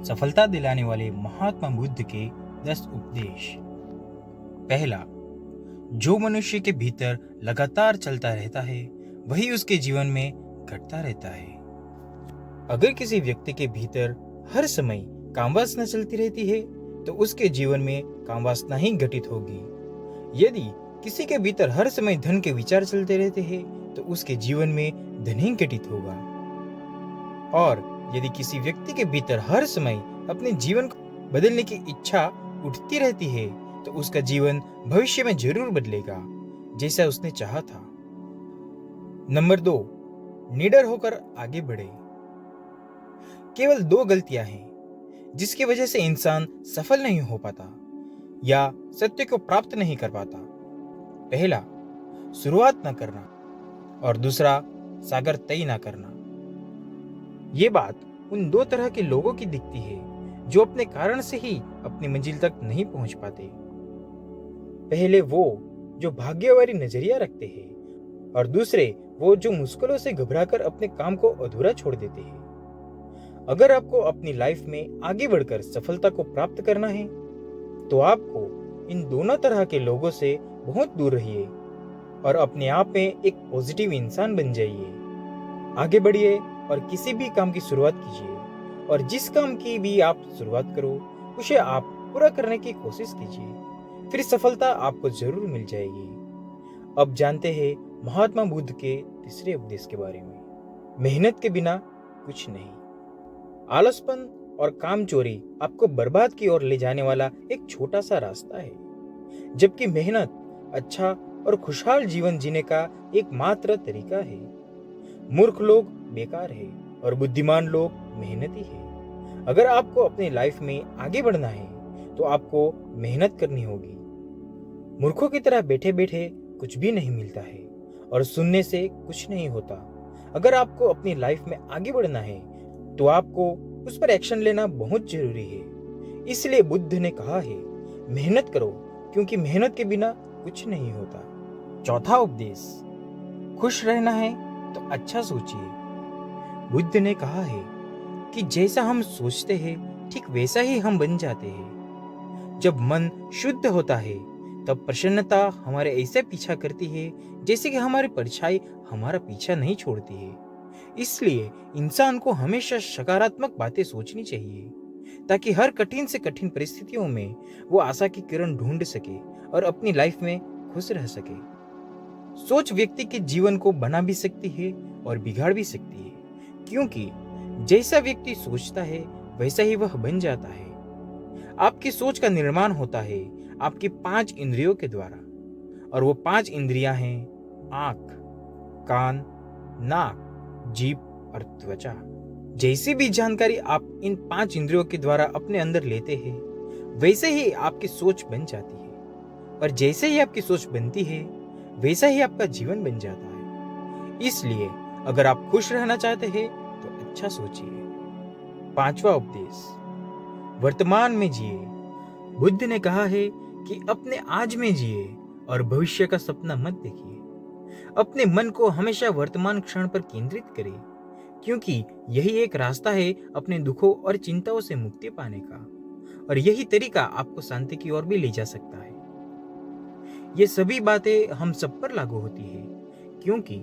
सफलता दिलाने वाले महात्मा बुद्ध के 10 उपदेश। पहला, जो मनुष्य के भीतर लगातार चलता रहता है वही उसके जीवन में घटता रहता है। अगर किसी व्यक्ति के भीतर हर समय कामवासना चलती रहती है तो उसके जीवन में कामवासना ही घटित होगी। यदि किसी के भीतर हर समय धन के विचार चलते रहते हैं तो उसके जीवन में धन ही घटित होगा। और यदि किसी व्यक्ति के भीतर हर समय अपने जीवन को बदलने की इच्छा उठती रहती है तो उसका जीवन भविष्य में जरूर बदलेगा जैसा उसने चाहा था। नंबर 2, निडर होकर आगे बढ़े। केवल 2 गलतियां हैं जिसकी वजह से इंसान सफल नहीं हो पाता या सत्य को प्राप्त नहीं कर पाता। पहला, शुरुआत न करना और दूसरा, सागर तय न करना। ये बात उन 2 तरह के लोगों की दिखती है जो अपने कारण से ही अपनी मंजिल तक नहीं पहुंच पाते। पहले वो जो भाग्यवारी नजरिया रखते हैं और दूसरे वो जो मुश्किलों से घबराकर अपने काम को अधूरा छोड़ देते हैं। अगर आपको अपनी लाइफ में आगे बढ़कर सफलता को प्राप्त करना है तो आपको इन दोनों तरह के लोगों से बहुत दूर रहिए और अपने आप में एक पॉजिटिव इंसान बन जाइए। आगे बढ़िए और किसी भी काम की शुरुआत कीजिए और जिस काम की भी आप शुरुआत करो उसे आप पूरा करने की कोशिश कीजिए, फिर सफलता आपको जरूर मिल जाएगी। अब जानते हैं महात्मा बुद्ध के तीसरे उपदेश के बारे में। मेहनत के बिना कुछ नहीं। आलसपन और कामचोरी आपको बर्बाद की ओर ले जाने वाला एक छोटा सा रास्ता है, जबकि मेहनत अच्छा और खुशहाल जीवन जीने का एकमात्र तरीका है। मूर्ख लोग बेकार है और बुद्धिमान लोग मेहनती है। अगर आपको अपनी लाइफ में आगे बढ़ना है तो आपको मेहनत करनी होगी। मूर्खों की तरह बैठे बैठे कुछ भी नहीं मिलता है और सुनने से कुछ नहीं होता। अगर आपको अपनी लाइफ में आगे बढ़ना है तो आपको उस पर एक्शन लेना बहुत जरूरी है। इसलिए बुद्ध ने कहा है, मेहनत करो क्योंकि मेहनत के बिना कुछ नहीं होता। चौथा उपदेश, खुश रहना है तो अच्छा सोचिए। बुद्ध ने कहा है कि जैसा हम सोचते हैं ठीक वैसा ही हम बन जाते हैं। जब मन शुद्ध होता है तब प्रसन्नता हमारे ऐसे पीछा करती है जैसे कि हमारी परछाई हमारा पीछा नहीं छोड़ती है। इसलिए इंसान को हमेशा सकारात्मक बातें सोचनी चाहिए ताकि हर कठिन से कठिन परिस्थितियों में वो आशा की किरण ढूंढ सके और अपनी लाइफ में खुश रह सके। सोच व्यक्ति के जीवन को बना भी सकती है और बिगाड़ भी सकती है, क्योंकि जैसा व्यक्ति सोचता है वैसा ही वह बन जाता है। आपकी सोच का निर्माण होता है आपकी 5 इंद्रियों के द्वारा, और वो 5 इंद्रियां हैं आंख, कान, नाक, जीभ और त्वचा। जैसी भी जानकारी आप इन 5 इंद्रियों के द्वारा अपने अंदर लेते हैं वैसे ही आपकी सोच बन जाती है, और जैसे ही आपकी सोच बनती है वैसा ही आपका जीवन बन जाता है। इसलिए अगर आप खुश रहना चाहते हैं तो अच्छा सोचिए। 5वां उपदेश, वर्तमान में जिए। बुद्ध ने कहा है कि अपने आज में जिए और भविष्य का सपना मत देखिए। अपने मन को हमेशा वर्तमान क्षण पर केंद्रित करें, क्योंकि यही एक रास्ता है अपने दुखों और चिंताओं से मुक्ति पाने का, और यही तरीका आपको शांति की ओर भी ले जा सकता है। ये सभी बातें हम सब पर लागू होती है, क्योंकि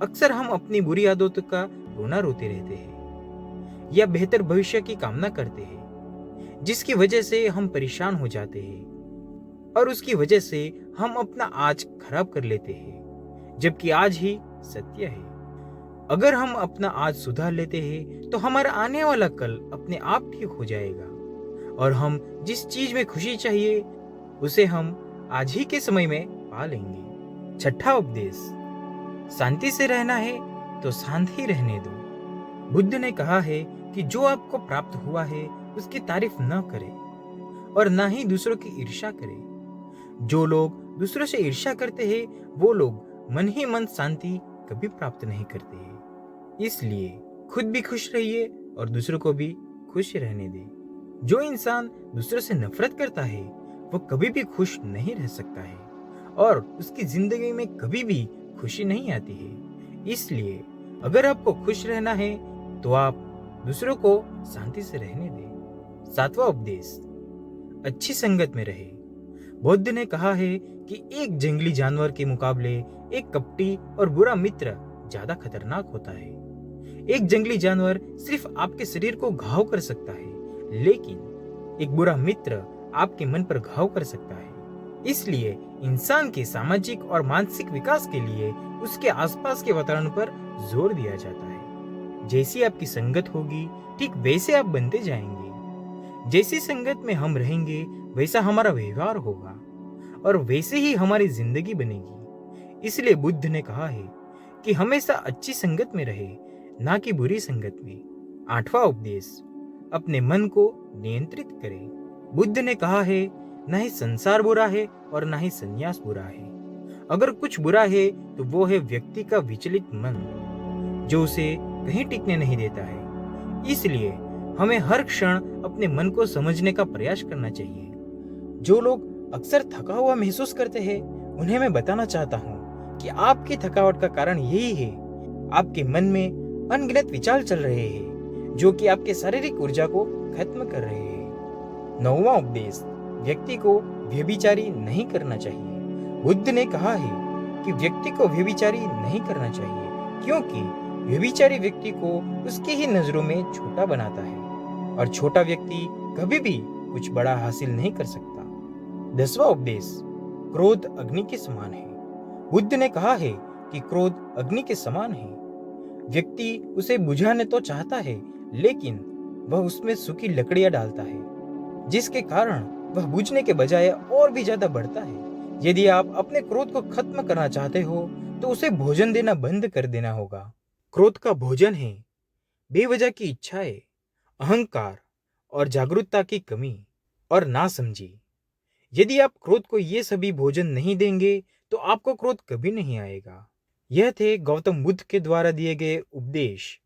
अक्सर हम अपनी बुरी आदतों का रोना रोते रहते हैं या बेहतर भविष्य की कामना करते हैं, जिसकी वजह से हम परेशान हो जाते हैं और उसकी वजह से हम अपना आज खराब कर लेते हैं, जबकि आज ही सत्य है। अगर हम अपना आज सुधार लेते हैं तो हमारा आने वाला कल अपने आप ठीक हो जाएगा और हम जिस चीज में खुशी चाहिए उसे हम आज ही के समय में पा लेंगे। 6वां उपदेश, शांति से रहना है तो शांत ही रहने दो। बुद्ध ने कहा है कि जो आपको प्राप्त हुआ है उसकी तारीफ न करें और न ही दूसरों की ईर्ष्या करें। जो लोग दूसरों से ईर्ष्या करते हैं वो लोग मन ही मन शांति कभी प्राप्त नहीं करते हैं। इसलिए खुद भी खुश रहिए और दूसरों को भी खुश रहने दें। जो इंसान दूसरों से नफरत करता है वो कभी भी खुश नहीं रह सकता है और उसकी जिंदगी में कभी भी खुशी नहीं आती है। इसलिए अगर आपको खुश रहना है तो आप दूसरों को शांति से रहने दें। सातवां उपदेश, अच्छी संगत में रहे। बुद्ध ने कहा है कि एक जंगली जानवर के मुकाबले एक कपटी और बुरा मित्र ज्यादा खतरनाक होता है। एक जंगली जानवर सिर्फ आपके शरीर को घाव कर सकता है, लेकिन एक बुरा मित्र आपके मन पर घाव कर सकता है। इसलिए इंसान के सामाजिक और मानसिक विकास के लिए उसके आसपास के वातावरण पर जोर दिया जाता है। जैसी आपकी संगत होगी, ठीक वैसे आप बनते जाएंगे। जैसी संगत में हम रहेंगे, वैसा हमारा व्यवहार होगा और वैसे ही हमारी जिंदगी बनेगी। इसलिए बुद्ध ने कहा है कि हमेशा अच्छी संगत में रहे, ना कि बुरी संगत में। आठवां उपदेश, अपने मन को नियंत्रित करें। बुद्ध ने कहा है, न ही संसार बुरा है और न ही संन्यास बुरा है। अगर कुछ बुरा है तो वो है व्यक्ति का विचलित मन, जो उसे कहीं टिकने नहीं देता है। इसलिए हमें हर क्षण अपने मन को समझने का प्रयास करना चाहिए। जो लोग अक्सर थका हुआ महसूस करते हैं, उन्हें मैं बताना चाहता हूँ कि आपकी थकावट का कारण यही है। आपके मन में अनगिनत विचार चल रहे हैं, जो कि आपके शारीरिक ऊर्जा को खत्म कर रहे हैं। नौवां उपदेश, व्यक्ति को व्यभिचारी नहीं करना चाहिए। बुद्ध ने कहा है कि व्यक्ति को व्यभिचारी नहीं करना चाहिए, क्योंकि व्यभिचारी व्यक्ति को उसकी ही नजरों में छोटा बनाता है और छोटा व्यक्ति कभी भी कुछ बड़ा हासिल नहीं कर सकता। 10वां उपदेश, क्रोध अग्नि के समान है। बुद्ध ने कहा है कि क्रोध अग्नि के समान है। व्यक्ति उसे बुझाने तो चाहता है, लेकिन वह उसमें सूखी लकड़ियां डालता है, जिसके कारण वह बुझने के बजाय और भी ज्यादा बढ़ता है। यदि आप अपने क्रोध को खत्म करना चाहते हो, तो उसे भोजन देना बंद कर देना होगा। क्रोध का भोजन है बेवजह की इच्छाएं, अहंकार और जागरूकता की कमी और नासमझी। यदि आप क्रोध को ये सभी भोजन नहीं देंगे, तो आपको क्रोध कभी नहीं आएगा। यह थे गौतम बुद्ध के द्वारा दिए गए उपदेश।